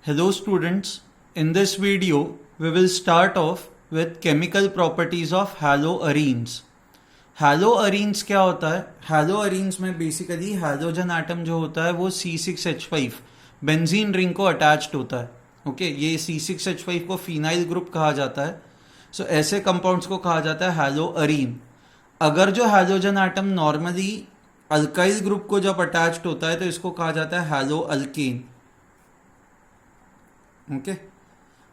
Hello students, in this video we will start off with chemical properties of haloarenes. Haloarenes क्या होता है? Haloarenes में basically hydrogen atom जो होता है वो C6H5 बेंजीन रिंग को अटैच्ड होता है. ओके ये C6H5 को फिनाइल ग्रुप कहा जाता है. सो ऐसे कंपाउंड्स को कहा जाता है हैलोअरीन. अगर जो hydrogen atom normally alkyl group को जब अटैच्ड होता है तो इसको कहा जाता है हैलोअल्केन. Okay,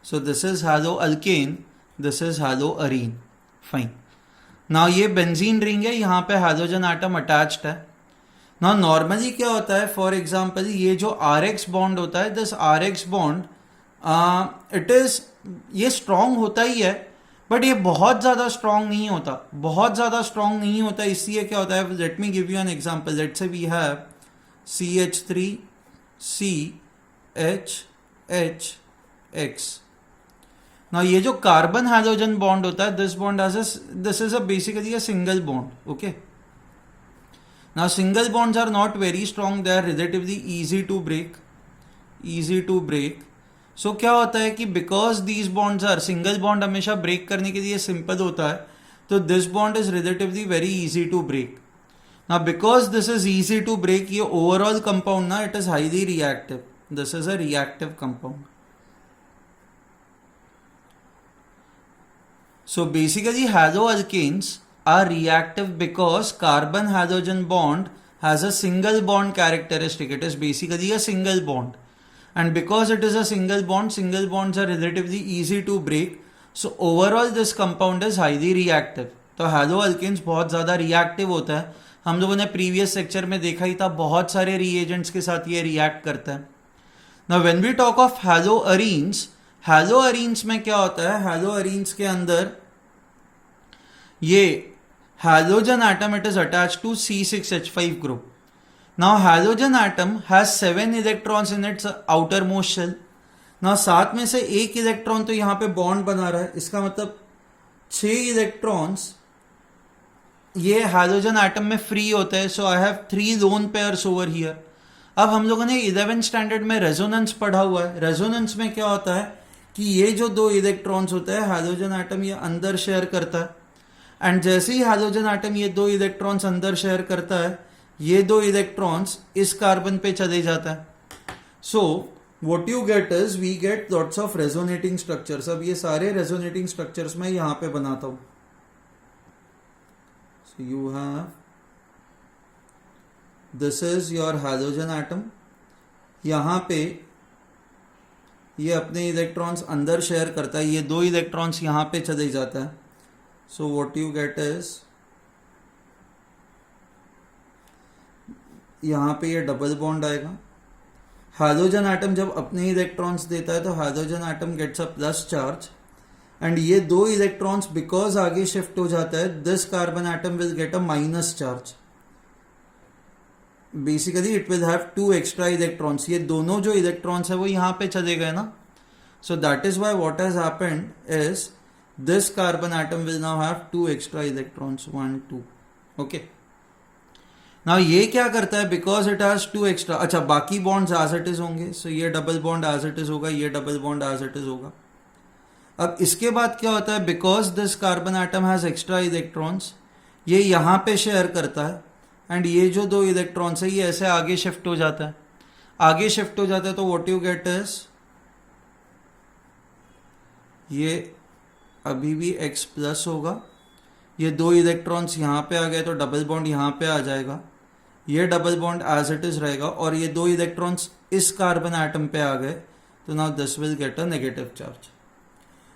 so this is haloalkane, this is haloarene. Fine. Now ये बेंजीन रिंग है, यहाँ पे हाइड्रोजन एटम अटैच्ड है. Now नॉर्मली क्या होता है, फॉर एग्जाम्पल ये जो RX बॉन्ड होता है, this RX bond it is ये स्ट्रॉन्ग होता ही है बट ये बहुत ज़्यादा स्ट्रॉन्ग नहीं होता. बहुत ज़्यादा स्ट्रॉन्ग नहीं होता इसलिए क्या होता है, let me give you an example. Let say we have CH3CHH ना ये जो कार्बन हाइड्रोजन बॉन्ड होता है, this is a basically a single bond. Okay now single bonds are not very strong, they are relatively easy to break. So क्या होता है कि because these bonds are single bond हमेशा break करने के लिए सिंपल होता है, तो this bond is relatively very easy to break. Now because this is easy to break, ये overall compound ना it is highly reactive. This is a reactive compound. So basically haloalkanes are reactive because carbon hydrogen bond has a single bond characteristic. It is basically a single bond, and because it is a single bond, single bonds are relatively easy to break. So overall this compound is highly reactive. तो haloalkanes बहुत ज़्यादा reactive होता है. हम लोगों ने previous lecture में देखा ही था, बहुत सारे reagents के साथ ये react करता है. Now when we talk of haloarenes, haloarenes में क्या होता है, haloarenes के अंदर ये halogen atom it is attached to C6H5 group. Now halogen atom has 7 electrons in its outermost shell. Now साथ में से एक इलेक्ट्रॉन तो यहाँ पे बॉन्ड बना रहा है, इसका मतलब 6 इलेक्ट्रॉन्स ये हाइड्रोजन एटम में फ्री होते हैं. So I have 3 lone pairs over here. अब हम लोगों ने 11th स्टैंडर्ड में रेजोनेंस पढ़ा हुआ है. रेजोनेंस में क्या होता है कि ये जो 2 इलेक्ट्रॉन्स होते हैं हाइड्रोजन एटम ये अंदर शेयर करता है, एंड जैसे ही हाइड्रोजन एटम ये 2 इलेक्ट्रॉन्स अंदर शेयर करता है, ये 2 इलेक्ट्रॉन्स इस कार्बन पे चले जाता है. So what you get is we get lots of resonating structures. अब ये सारे रेजोनेटिंग स्ट्रक्चर्स मैं यहां पे बनाता हूं. So you have this is your hydrogen atom. यहां पे ये अपने इलेक्ट्रॉन्स अंदर शेयर करता है, ये 2 इलेक्ट्रॉन्स यहां पे चले जाता है. So what you get is यहाँ पे ये डबल बॉन्ड आएगा. हाइड्रोजन एटम जब अपने इलेक्ट्रॉन्स देता है तो hydrogen atom gets a plus charge, and ये 2 इलेक्ट्रॉन्स बिकॉज आगे शिफ्ट हो जाता है, this carbon atom will get a minus charge. Basically it will have 2 extra electrons. ये दोनों जो इलेक्ट्रॉन्स है वो यहाँ पे चले गए ना. So that is why what has happened is this carbon atom will now have 2 extra electrons, 1 2. okay now ये क्या करता है, because it has 2 extra. अच्छा बाकी bonds as it is होंगे. so ये double bond as it is होगा, ये double bond as it is होगा. अब इसके बाद क्या होता है, because this carbon atom has extra electrons, ये यहाँ पे शेयर करता है, एंड ये जो 2 इलेक्ट्रॉन्स है ये ऐसे आगे शिफ्ट हो जाता है. आगे शिफ्ट हो जाता है तो what you get is ये अभी भी X प्लस होगा. ये 2 इलेक्ट्रॉन्स यहाँ पे आ गए तो डबल बॉन्ड यहाँ पे आ जाएगा, ये double bond as it is रहेगा, और ये 2 इलेक्ट्रॉन्स इस कार्बन एटम पे आ गए तो now this will get a negative charge.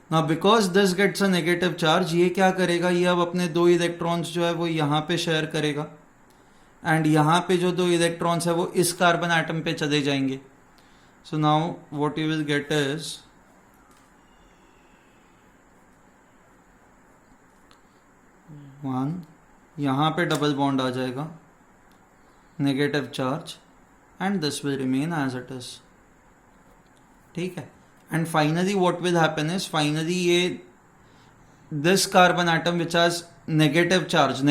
Now because this gets a negative charge, ये क्या करेगा, ये अब अपने 2 इलेक्ट्रॉन्स जो है वो यहाँ पे शेयर करेगा, एंड यहाँ पे जो 2 इलेक्ट्रॉन्स है वो इस कार्बन एटम पे चले जाएंगे. So now what you will get is 1, यहाँ पे डबल बॉन्ड आ जाएगा, negative charge, and this will remain as it is. ठीक है. And finally what will happen is, finally ये this carbon atom which has negative charge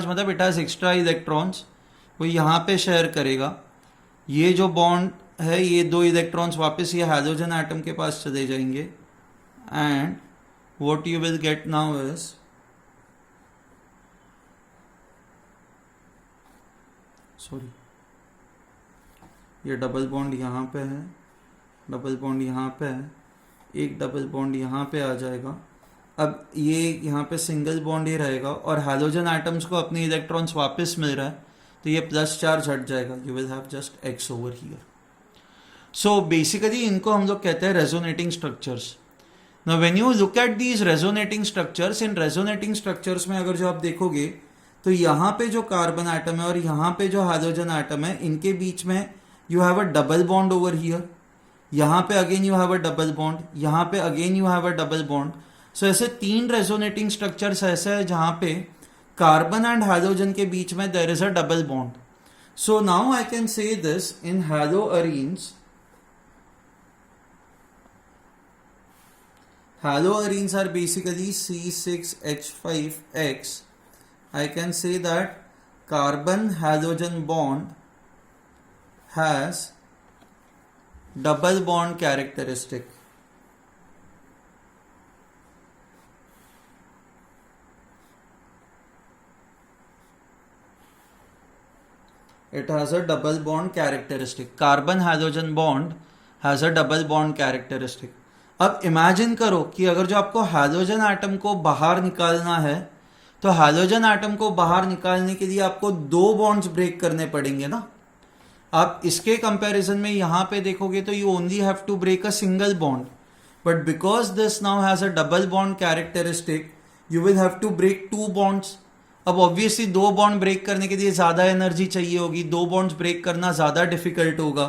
मतलब it has extra electrons, वो यहाँ पे शेयर करेगा. ये जो बॉन्ड है ये दो इलेक्ट्रॉन्स वापस ये हाइड्रोजन एटम के पास चले जाएंगे and what you will get now is sorry ये डबल बॉन्ड यहाँ पे है, डबल बॉन्ड यहाँ पे है, एक डबल बॉन्ड यहाँ पे आ जाएगा। अब ये यहाँ पे सिंगल बॉन्ड ही रहेगा और हाइड्रोजन एटम्स को अपने इलेक्ट्रॉन्स वापस मिल रहा है तो ये प्लस चार्ज हट जाएगा। You will have just x over here. So basically इनको हम लोग कहते हैं resonating structures. Now when you look at these resonating structures, in resonating structures में अगर जो आप देखोगे तो यहाँ पे जो कार्बन एटम है और यहाँ पे जो हाइड्रोजन एटम है, इनके बीच में you have a double bond over here, यहाँ पे again you have a double bond, यहाँ पे again you have a double bond. So ऐसे तीन रेजोनेटिंग स्ट्रक्चर्स ऐसे है जहाँ पे कार्बन एंड हाइड्रोजन के बीच में there is a double bond. So now I can say this in haloarenes. Haloarenes are basically C6H5X. I can say that carbon halogen bond has double bond characteristic. It has a double bond characteristic. Carbon halogen bond has a double bond characteristic. अब imagine करो कि अगर जो आपको hydrogen atom को बाहर निकालना है तो हाइड्रोजन एटम को बाहर निकालने के लिए आपको दो बॉन्ड्स ब्रेक करने पड़ेंगे ना। आप इसके कंपैरिजन में यहां पे देखोगे तो you only have to break a single bond, but because this now has a double bond characteristic you will have to break two bonds. अब ऑब्वियसली दो बॉन्ड ब्रेक करने के लिए ज्यादा एनर्जी चाहिए होगी, दो बॉन्ड्स ब्रेक करना ज्यादा डिफिकल्ट होगा,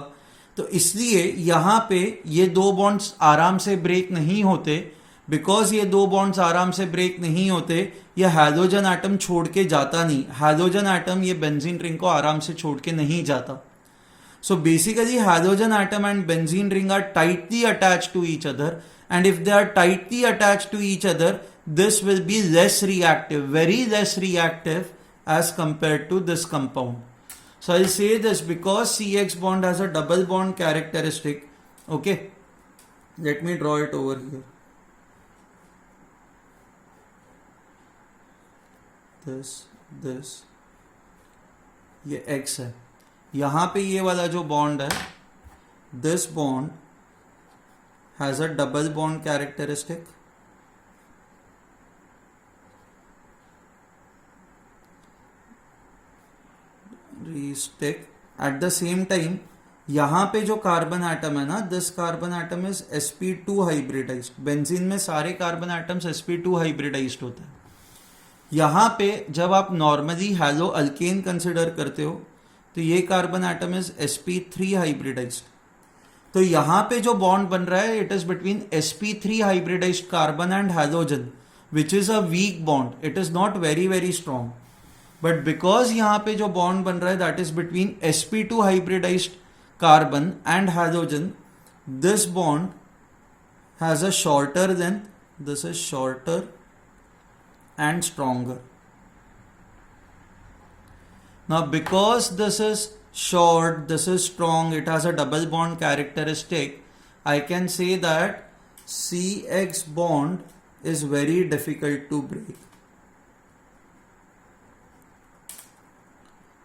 तो इसलिए यहां पे ये दो बॉन्ड्स आराम से ब्रेक नहीं होते। बिकॉज ये दो बॉन्ड्स आराम से ब्रेक नहीं होते, ये हाइड्रोजन एटम छोड़ के जाता नहीं, हाइड्रोजन एटम ये बेंजीन रिंग को आराम से छोड़ के नहीं जाता। So basically hydrogen atom and benzene ring are tightly attached to each other, and if they are tightly attached to each other this will be less reactive, very less reactive as compared to this compound. So I'll say this because CX bond has a double bond characteristic. Okay, let me draw it over here. this ये X है, यहां पे ये वाला जो bond है, this bond has a double bond characteristic. Stick. At the same time यहां पे जो कार्बन एटम है ना, this carbon atom is sp2 hybridized. Benzene में सारे कार्बन एटम्स sp2 हाइब्रिडाइज्ड होता है। यहां पे जब आप नॉर्मली हैलो अल्केन कंसिडर करते हो तो ये carbon atom is sp3 hybridised. तो यहां पे जो बॉन्ड बन रहा है it is between sp3 hybridised carbon and halogen, which is a weak bond, it is not very very strong. But because यहां पे जो बॉन्ड बन रहा है that is between sp2 hybridised carbon and hydrogen, this bond has a shorter than this, is shorter and stronger. Now because this is short, this is strong, it has a double bond characteristic, I can say that CX bond is very difficult to break.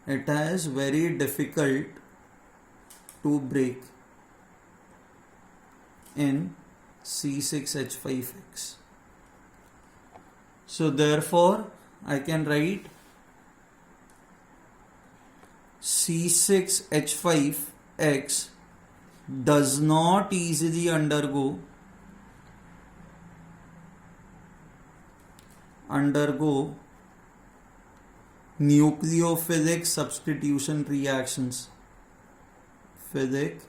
It is very difficult to break in C6H5X. So therefore I can write C6H5X does not easily undergo nucleophilic substitution reactions. Philic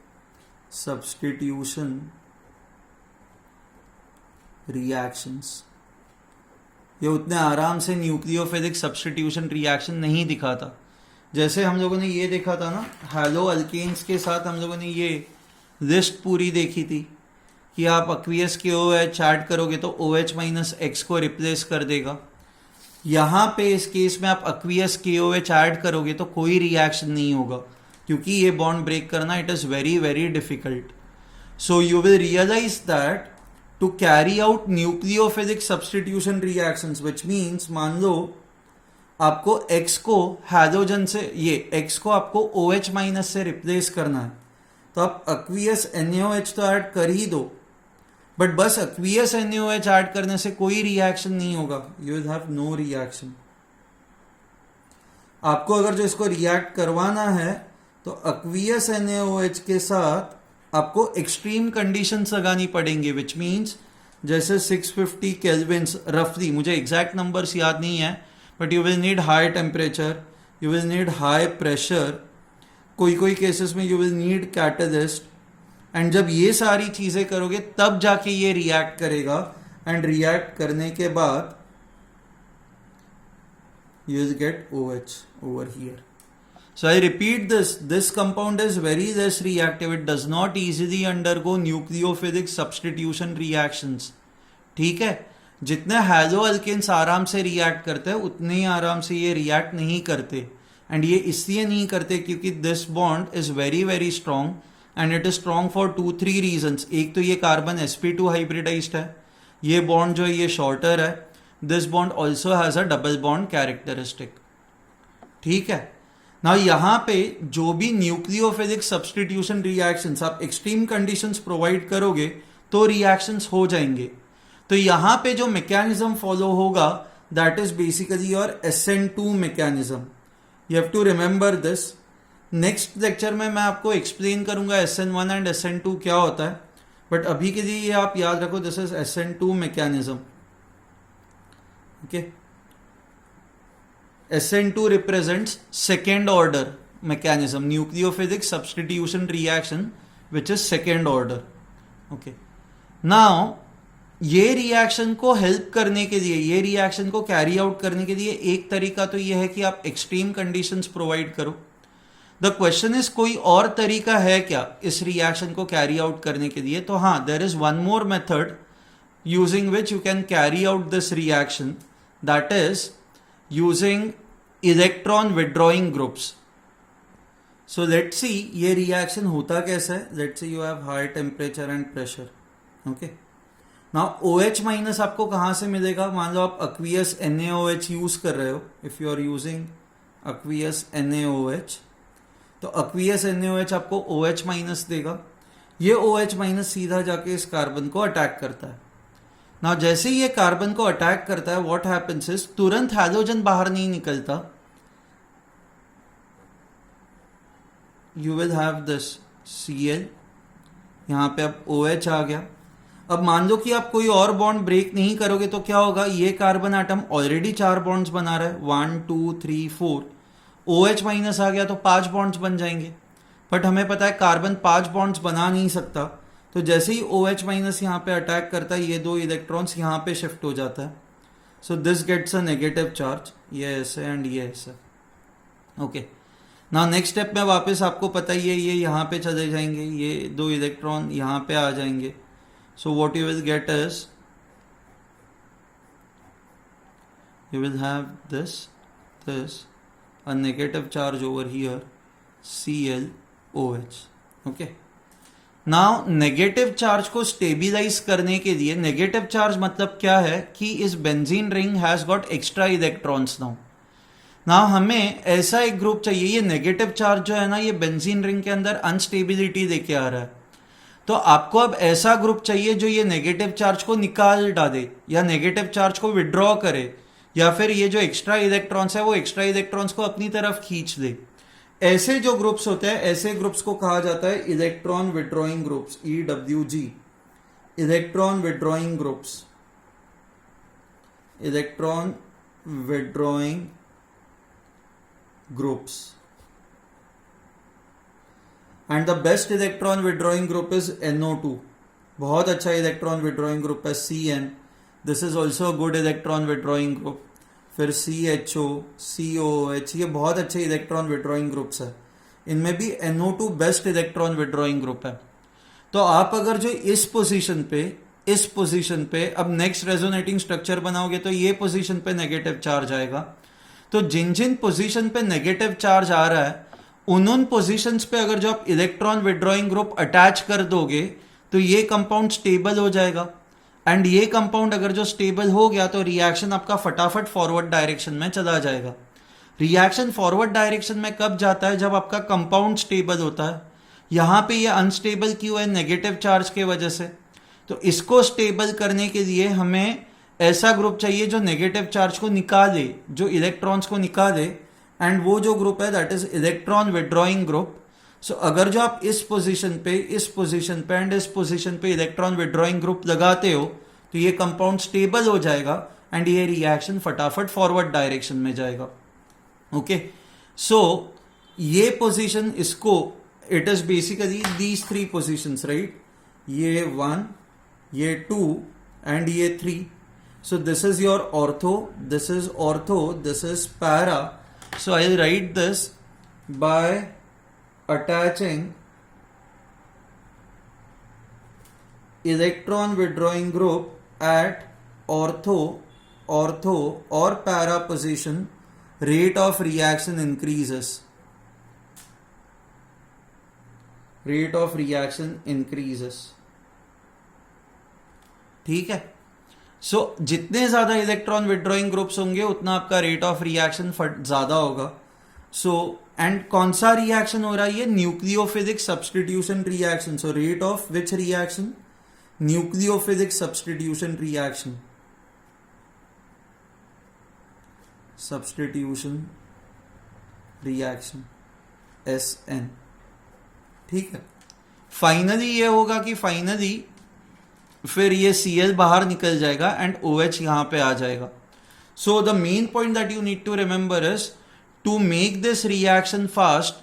substitution reactions. ये उतने आराम से nucleophilic substitution reaction नहीं दिखाता। जैसे हम लोगों ने ये देखा था ना, हैलो अल्केन्स के साथ हम लोगों ने ये लिस्ट पूरी देखी थी कि आप अक्वियस के OH ऐड करोगे तो OH माइनस X को रिप्लेस कर देगा। यहाँ पे इस केस में आप अक्वियस के OH ऐड करोगे तो कोई रिएक्शन नहीं होगा। क्योंकि ये बॉन्ड ब्रेक करना it is very very difficult. So you will realize that to carry out nucleophilic substitution reactions, which means मान लो आपको X को हैलोजन से, ये X को आपको OH माइनस से रिप्लेस करना है, तो आप aqueous NaOH तो ऐड कर ही दो, बट बस aqueous NaOH ऐड करने से कोई रिएक्शन नहीं होगा. You will have no reaction. आपको अगर जो इसको रिएक्ट करवाना है तो aqueous NaOH के साथ आपको एक्सट्रीम कंडीशंस लगानी पड़ेंगे, विच मीन्स जैसे 650 केल्विन्स रफली, मुझे एग्जैक्ट नंबर्स याद नहीं है, but you will need high temperature, you will need high pressure, कोई केसेस में you will need catalyst. And जब ये सारी चीजें करोगे तब जाके ये रिएक्ट करेगा, एंड रिएक्ट करने के बाद you will get OH over here. So I repeat this compound is very less reactive. It does not easily undergo nucleophilic substitution reactions. ठीक है, जितने हैलो अल्केन्स आराम से रिएक्ट करते हैं उतने ही आराम से ये रिएक्ट नहीं करते. एंड ये इसलिए नहीं करते क्योंकि this bond is very very strong, and it is strong for 2-3 reasons. एक तो ये कार्बन sp2 हाइब्रिडाइज्ड है, ये बॉन्ड जो है ये शॉर्टर है. This bond also has a double bond characteristic. ठीक है, ना यहां पे जो भी न्यूक्लियोफिलिक सब्स्टिट्यूशन रिएक्शंस आप एक्सट्रीम कंडीशंस प्रोवाइड करोगे तो रिएक्शंस हो जाएंगे. तो यहां पे जो मैकेनिज्म फॉलो होगा that is basically your SN2 mechanism. You have to remember this. Next lecture में मैं आपको एक्सप्लेन करूंगा SN1 एंड SN2 क्या होता है, बट अभी के लिए ये आप याद रखो, this is SN2 mechanism. Okay, SN2 represents second order mechanism, nucleophilic substitution reaction which is second order. Okay, now ये रिएक्शन को हेल्प करने के लिए, ये रिएक्शन को कैरी आउट करने के लिए एक तरीका तो ये है कि आप एक्सट्रीम कंडीशंस प्रोवाइड करो. द क्वेश्चन इज कोई और तरीका है क्या इस रिएक्शन को कैरी आउट करने के लिए? तो हाँ, there is one more method using which you can carry out this reaction, that is using electron withdrawing groups. So let's see ये reaction होता कैसा है. Let's say you have high temperature and pressure. Okay, now OH minus आपको कहाँ से मिलेगा? मान लो आप aqueous NaOH यूज कर रहे हो. If you are using aqueous NaOH, तो aqueous NaOH आपको OH minus देगा. ये OH minus सीधा जाके इस कार्बन को अटैक करता है. ना जैसे ये कार्बन को अटैक करता है, व्हाट हैपेंस इज, तुरंत हैलोजन बाहर नहीं निकलता. You will have this Cl, यहां पे अब OH आ गया. अब मान लो कि आप कोई और बॉन्ड ब्रेक नहीं करोगे तो क्या होगा? ये कार्बन एटम ऑलरेडी 4 बॉन्ड्स बना रहा है, 1 2 3 4. OH माइनस आ गया तो 5 बॉन्ड्स बन जाएंगे, बट हमें पता है कार्बन 5 बॉन्ड्स बना नहीं सकता. तो जैसे ही OH माइनस यहाँ पे अटैक करता है, ये 2 इलेक्ट्रॉन्स यहाँ पे शिफ्ट हो जाता है. So this gets a negative charge, ये ऐसे एंड ये ऐसे. ओके, नाउ नेक्स्ट स्टेप में वापस आपको पता ही है ये यहाँ पे चले जाएंगे, ये 2 इलेक्ट्रॉन यहाँ पे आ जाएंगे. सो what you will get is you will have this a negative charge over here, ClOH. Okay, now negative charge को स्टेबिलाइज करने के लिए, नेगेटिव चार्ज मतलब क्या है कि इस benzene ring has got extra electrons. Now हमें ऐसा एक ग्रुप चाहिए. ये नेगेटिव चार्ज जो है ना, ये बेंजीन रिंग के अंदर अनस्टेबिलिटी लेके आ रहा है. तो आपको अब ऐसा ग्रुप चाहिए जो ये नेगेटिव चार्ज को निकाल डाले, या नेगेटिव चार्ज को विड्रॉ करे, या फिर ये जो एक्स्ट्रा इलेक्ट्रॉन्स है वो एक्स्ट्रा इलेक्ट्रॉन्स को अपनी तरफ खींच ले. ऐसे जो ग्रुप्स होते हैं, ऐसे ग्रुप्स को कहा जाता है electron withdrawing groups, EWG, electron withdrawing groups, electron withdrawing groups. And the best electron withdrawing group is NO2. बहुत अच्छा इलेक्ट्रॉन विड्रॉइंग ग्रुप है CN. This is also good electron withdrawing group. फिर CHO, COOH, ये बहुत अच्छे electron withdrawing groups है. इनमें भी NO2 best electron withdrawing group है. तो आप अगर जो इस पोजीशन पे अब नेक्स्ट रेजोनेटिंग स्ट्रक्चर बनाओगे तो ये पोजीशन पे नेगेटिव चार्ज आएगा. तो जिन जिन पोजीशन पे नेगेटिव चार्ज आ रहा है उन पोजीशंस पे अगर जो आप इलेक्ट्रॉन विड्रॉइंग ग्रुप अटैच कर दोगे तो ये कंपाउंड स्टेबल हो जाएगा, एंड ये कंपाउंड अगर जो स्टेबल हो गया तो रिएक्शन आपका फटाफट फॉरवर्ड डायरेक्शन में चला जाएगा। रिएक्शन फॉरवर्ड डायरेक्शन में कब जाता है? जब आपका कंपाउंड स्टेबल होता है। यहां पे ये अनस्टेबल क्यों है? नेगेटिव चार्ज के वजह से। तो इसको स्टेबल करने के लिए हमें ऐसा ग्रुप चाहिए जो नेगेटिव चार्ज को निकाले, जो इलेक्ट्रॉन्स को निकाले, एंड वो जो ग्रुप है that is electron withdrawing group. So अगर जो आप इस पोजीशन पे एंड इस पोजीशन पे इलेक्ट्रॉन विड्रॉइंग ग्रुप लगाते हो तो ये कंपाउंड स्टेबल हो जाएगा एंड ये रिएक्शन फटाफट फॉरवर्ड डायरेक्शन में जाएगा। ओके, सो ये पोजीशन, इसको it is basically these three positions, right? ये 1, ये 2 एंड ये 3. So this is your ortho, this is ortho, this is para. So I'll write this by attaching electron withdrawing group at ortho or para position. Rate of reaction increases. Rate of reaction increases. ठीक है? सो जितने ज्यादा electron withdrawing groups होंगे उतना आपका rate of reaction ज्यादा होगा। So and कौन सा रिएक्शन हो रहा है? ये nucleophilic substitution reaction. So rate of which reaction? Nucleophilic substitution reaction. Substitution reaction SN। ठीक है, फाइनली ये होगा कि फाइनली फिर ये Cl बाहर निकल जाएगा एंड OH यहां पे आ जाएगा। So the main point that you need to remember is to make this reaction fast,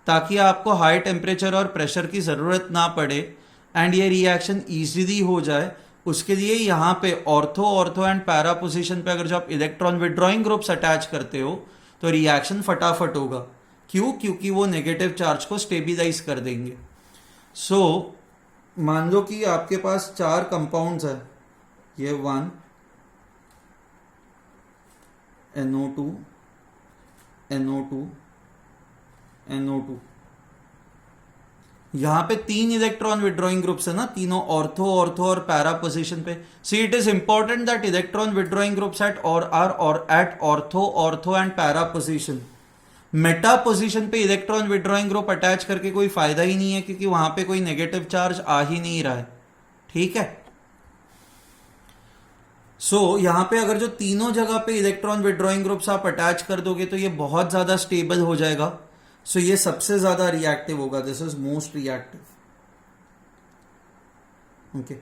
ताकि आपको हाई टेम्परेचर और प्रेशर की जरूरत ना पड़े एंड ये रिएक्शन इजीली हो जाए। उसके लिए यहां पे ऑर्थो एंड पैरा पोजीशन पे अगर जो आप इलेक्ट्रॉन विड्रॉइंग ग्रुप्स अटैच करते हो तो रिएक्शन फटाफट होगा। क्यों? क्योंकि वो नेगेटिव चार्ज को स्टेबिलाईज कर देंगे। सो मान लो कि आपके पास 4 कंपाउंड्स है, ये 1 NO2 NO2 NO2, यहां पे 3 इलेक्ट्रॉन विड्रॉइंग ग्रुप्स है ना, तीनों ऑर्थो और पैरा पोजीशन पे। See it is important that electron withdrawing groups at ortho and para position. Meta position पे इलेक्ट्रॉन विड्रॉइंग ग्रुप अटैच करके कोई फायदा ही नहीं है, क्योंकि वहां पे कोई नेगेटिव चार्ज आ ही नहीं रहा है। ठीक है, सो यहां पे अगर जो तीनों जगह पे इलेक्ट्रॉन विड्रॉइंग ग्रुप्स आप अटैच कर दोगे तो ये बहुत ज्यादा स्टेबल हो जाएगा। सो ये सबसे ज्यादा रिएक्टिव होगा, this is most reactive. Okay,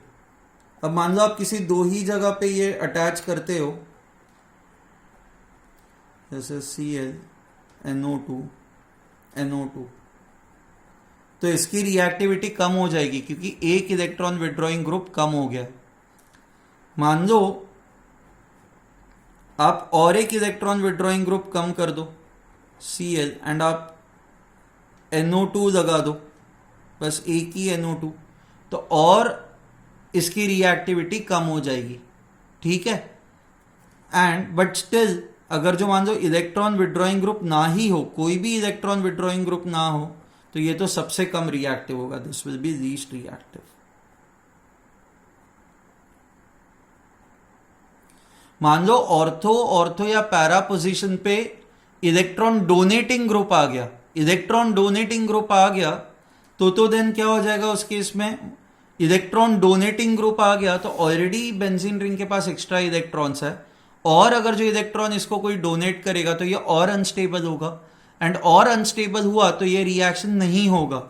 अब मान लो आप किसी 2 ही जगह पे ये अटैच करते हो, जैसे Cl NO2 तो इसकी रिएक्टिविटी कम हो जाएगी क्योंकि एक इलेक्ट्रॉन विड्रॉइंग ग्रुप कम हो गया। मान लो आप और एक इलेक्ट्रॉन विड्रॉइंग ग्रुप कम कर दो Cl एंड आप NO2 लगा दो, बस एक ही NO2, तो और इसकी रिएक्टिविटी कम हो जाएगी। ठीक है, एंड बट स्टिल अगर जो मान लो इलेक्ट्रॉन विड्रॉइंग ग्रुप ना ही हो, कोई भी इलेक्ट्रॉन विड्रॉइंग ग्रुप ना हो, तो ये तो सबसे कम रिएक्टिव होगा, this will be least reactive. मान लो ऑर्थो या पैरा पोजीशन पे इलेक्ट्रॉन डोनेटिंग ग्रुप आ गया, तो देन क्या हो जाएगा उस केस में? इलेक्ट्रॉन डोनेटिंग ग्रुप आ गया तो ऑलरेडी बेंजीन रिंग के पास एक्स्ट्रा इलेक्ट्रॉन्स है, और अगर जो इलेक्ट्रॉन इसको कोई डोनेट करेगा तो ये और अनस्टेबल होगा, एंड और अनस्टेबल हुआ तो ये रिएक्शन नहीं होगा।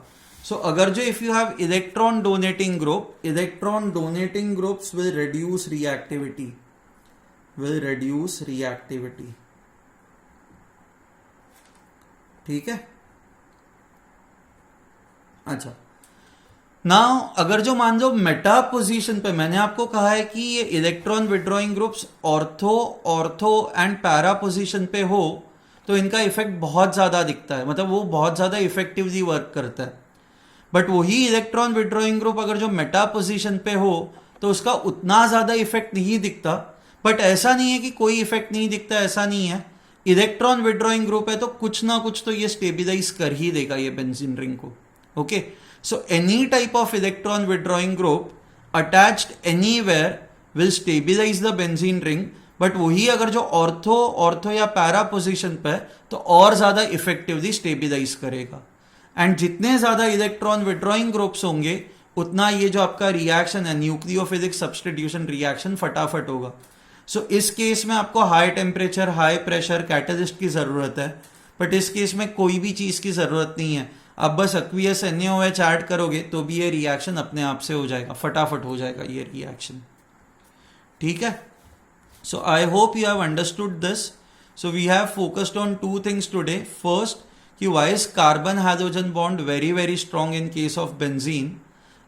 सो अगर जो if you have electron donating groups will reduce reactivity. ठीक है, अच्छा, नाउ अगर जो मान लो मेटा पोजीशन पे, मैंने आपको कहा है कि ये electron withdrawing groups ortho and para position पे हो तो इनका इफेक्ट बहुत ज्यादा दिखता है, मतलब वो बहुत ज्यादा इफेक्टिवली वर्क करता है। बट वही इलेक्ट्रॉन विड्रॉइंग ग्रुप अगर जो मेटा पोजीशन पे हो तो उसका उतना ज्यादा इफेक्ट नहीं दिखता। बट ऐसा नहीं है कि कोई इफेक्ट नहीं दिखता, ऐसा नहीं है। इलेक्ट्रॉन विड्रॉइंग ग्रुप है तो कुछ ना कुछ तो ये स्टेबिलाइज कर ही देगा ये बेंजीन रिंग को. Okay, so any type of electron withdrawing group attached anywhere will stabilise the benzene ring. But वही अगर जो ऑर्थो या पैरा पोजिशन पे तो और ज्यादा इफेक्टिवली स्टेबिलाइज करेगा. एंड जितने ज्यादा इलेक्ट्रॉन विड्रॉइंग ग्रुप्स होंगे उतना ये जो आपका रिएक्शन है न्यूक्लियोफिलिक सब्स्टिट्यूशन रिएक्शन फटाफट होगा. सो इस केस में आपको high temperature high pressure catalyst की जरूरत है, बट इस केस में कोई भी चीज की जरूरत नहीं है. आप बस एक्वियस NaOH ऐड करोगे तो भी ये रिएक्शन अपने आप से हो जाएगा, फटाफट हो जाएगा ये रिएक्शन. ठीक है, so I hope you have understood this. So we have focused on two things today. First, कि why is carbon hydrogen bond very very strong in case of benzene.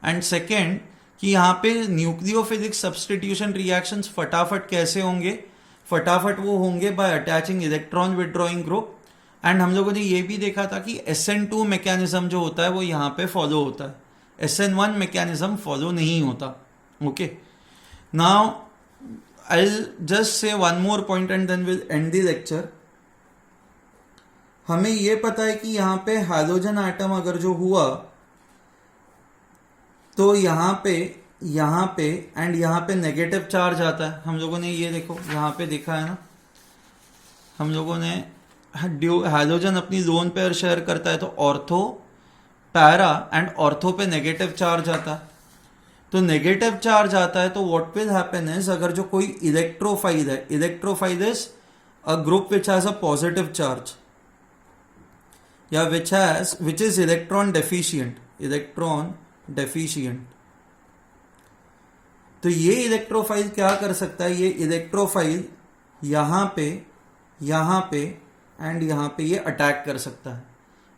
And second, कि यहाँ पे nucleophilic substitution reactions फटाफट कैसे होंगे. फटाफट वो होंगे bye attaching electron withdrawing group. And हम लोगों ने ये भी देखा था कि SN2 मैकेनिज्म जो होता है वो यहाँ पे फॉलो होता है, SN1 मैकेनिज्म फॉलो नहीं होता. Okay, now I will just say one more point and then will end the lecture. हमें ये पता है कि यहाँ पे हाइड्रोजन एटम अगर जो हुआ तो यहाँ पे एंड यहाँ पे नेगेटिव चार्ज आता है. हम लोगों ने ये देखो यहाँ पे देखा है ना, हम लोगों ने हाइड्रोजन अपनी लोन पेयर शेयर करता है तो ऑर्थो पैरा एंड ऑर्थो पे नेगेटिव चार्ज आता है. तो नेगेटिव चार्ज आता है तो व्हाट विल हैपन इज, अगर जो कोई इलेक्ट्रोफाइल है, electrophile is a group which has a positive charge या विच इज इलेक्ट्रॉन डेफिशिएंट. तो ये इलेक्ट्रोफाइल क्या कर सकता है, ये इलेक्ट्रोफाइल यहां पे एंड यहां पे ये अटैक कर सकता है.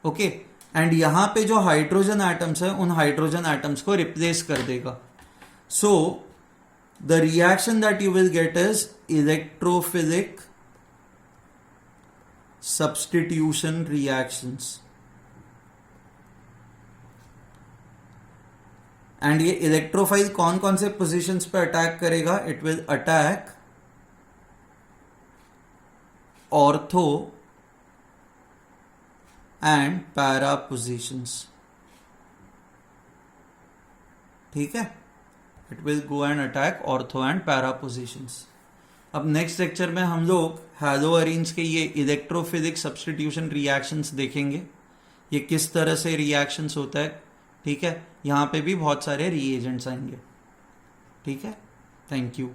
ओके, एंड यहां पे जो हाइड्रोजन एटम्स है उन हाइड्रोजन एटम्स को रिप्लेस कर देगा. So the reaction that you will get is electrophilic substitution reactions. And ये इलेक्ट्रोफाइल कौन कौन से पोजीशंस पे अटैक करेगा, it will attack ortho and para positions. ठीक है, it will go and attack ortho and para positions. अब next lecture में हम लोग हैलोअरीन्स के ये इलेक्ट्रोफिलिक सब्स्टिट्यूशन रिएक्शंस देखेंगे, ये किस तरह से रिएक्शंस होता है. ठीक है, यहाँ पे भी बहुत सारे रिएजेंट्स आएंगे. ठीक है, थैंक यू.